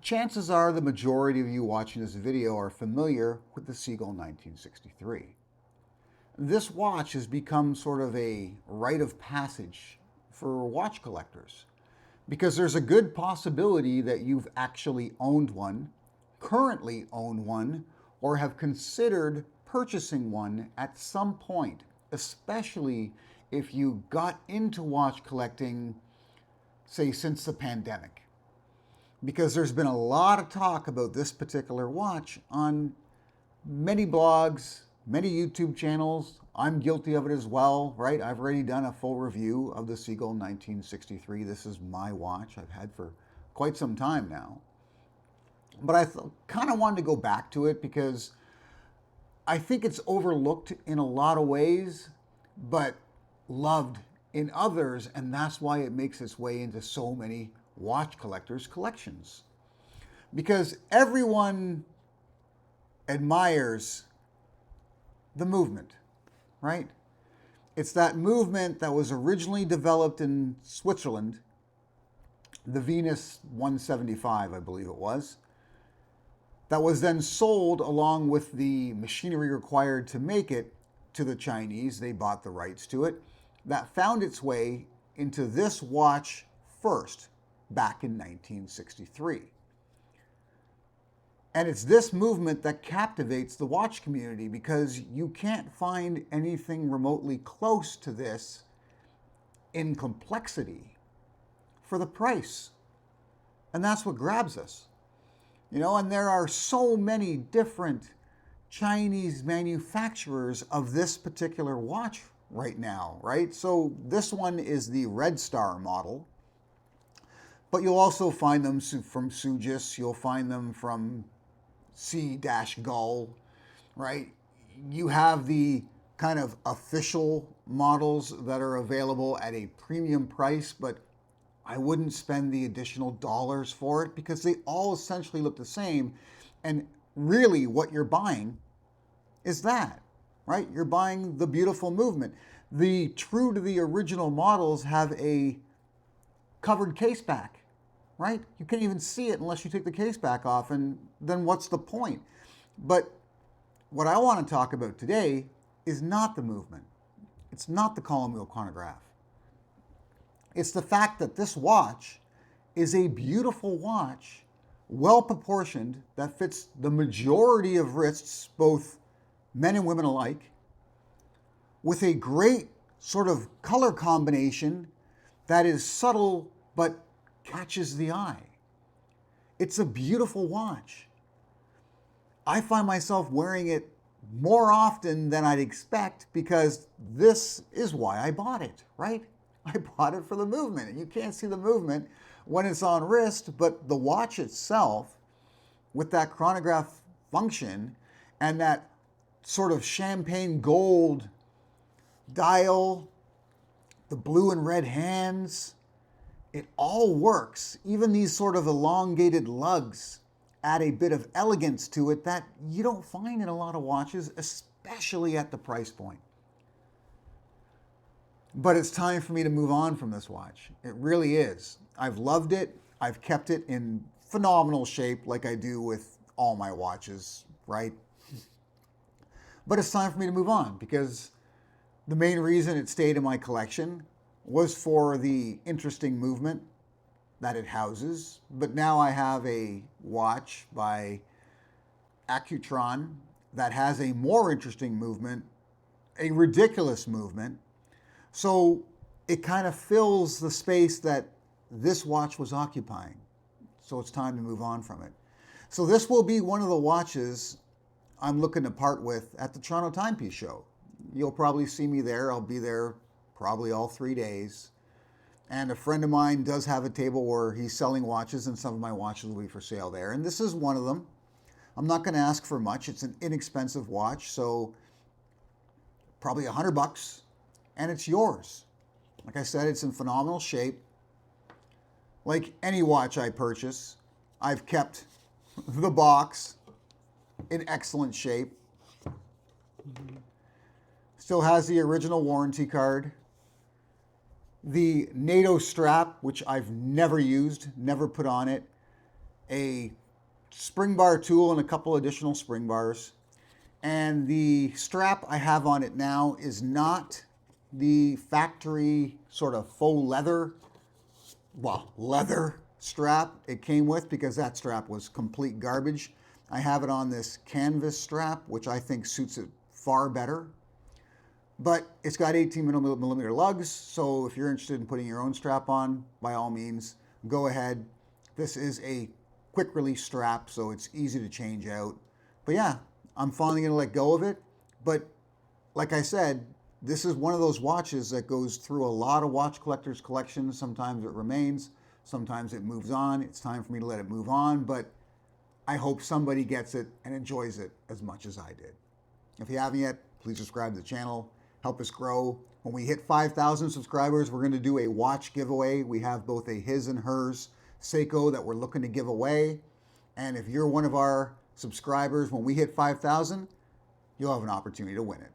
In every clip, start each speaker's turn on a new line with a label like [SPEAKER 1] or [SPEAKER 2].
[SPEAKER 1] Chances are the majority of you watching this video are familiar with the Seagull 1963. This watch has become sort of a rite of passage for watch collectors because there's a good possibility that you've actually owned one, currently own one, or have considered purchasing one at some point, especially if you got into watch collecting, say, since the pandemic. Because there's been a lot of talk about this particular watch on many blogs, many YouTube channels. I'm guilty of it as well, right? I've already done a full review of the Seagull 1963. This is my watch I've had for quite some time now. But I kind of wanted to go back to it because I think it's overlooked in a lot of ways, but loved in others, and that's why it makes its way into so many watch collectors' collections. Because everyone admires the movement, right? It's that movement that was originally developed in Switzerland, the Venus 175, I believe it was, that was then sold along with the machinery required to make it to the Chinese. They bought the rights to it. That found its way into this watch first, back in 1963. And it's this movement that captivates the watch community because you can't find anything remotely close to this in complexity for the price. And that's what grabs us. You know, and there are so many different Chinese manufacturers of this particular watch right now, right? So this one is the Red Star model, but you'll also find them from Sugis, you'll find them from Seagull, right? You have the kind of official models that are available at a premium price, but I wouldn't spend the additional dollars for it because they all essentially look the same. And really what you're buying is that, right? You're buying the beautiful movement. The true to the original models have a covered case back, right? You can't even see it unless you take the case back off, and then what's the point? But what I want to talk about today is not the movement. It's not the column wheel chronograph. It's the fact that this watch is a beautiful watch, well proportioned, that fits the majority of wrists, both men and women alike, with a great sort of color combination that is subtle but catches the eye. It's a beautiful watch. I find myself wearing it more often than I'd expect because this is why I bought it, right? I bought it for the movement. And you can't see the movement when it's on wrist, but the watch itself, with that chronograph function and that sort of champagne gold dial, the blue and red hands, it all works. Even these sort of elongated lugs add a bit of elegance to it that you don't find in a lot of watches, especially at the price point. But it's time for me to move on from this watch. It really is. I've loved it. I've kept it in phenomenal shape like I do with all my watches, right? But it's time for me to move on because the main reason it stayed in my collection was for the interesting movement that it houses. But now I have a watch by Accutron that has a more interesting movement, a ridiculous movement. So it kind of fills the space that this watch was occupying. So it's time to move on from it. So this will be one of the watches I'm looking to part with at the Toronto Timepiece Show. You'll probably see me there. I'll be there probably all 3 days. And a friend of mine does have a table where he's selling watches, and some of my watches will be for sale there. And this is one of them. I'm not going to ask for much. It's an inexpensive watch, so probably $100, and it's yours. Like I said, it's in phenomenal shape. Like any watch I purchase, I've kept the box in excellent shape. Still has the original warranty card. The NATO strap, which I've never used, never put on it. a spring bar tool and a couple additional spring bars. And the strap I have on it now is not the factory sort of faux leather, leather strap it came with, because that strap was complete garbage. I have it on this canvas strap, which I think suits it far better. But it's got 18 millimeter lugs, so if you're interested in putting your own strap on, by all means, go ahead. This is a quick release strap, so it's easy to change out. But yeah, I'm finally going to let go of it. But like I said, this is one of those watches that goes through a lot of watch collectors' collections. Sometimes it remains, sometimes it moves on. It's time for me to let it move on, but I hope somebody gets it and enjoys it as much as I did. If you haven't yet, please subscribe to the channel. Help us grow. When we hit 5,000 subscribers, we're going to do a watch giveaway. We have both a his and hers Seiko that we're looking to give away. And if you're one of our subscribers, when we hit 5,000, you'll have an opportunity to win it.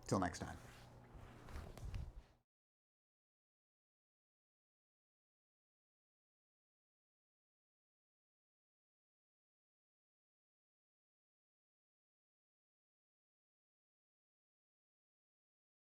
[SPEAKER 1] Till next time.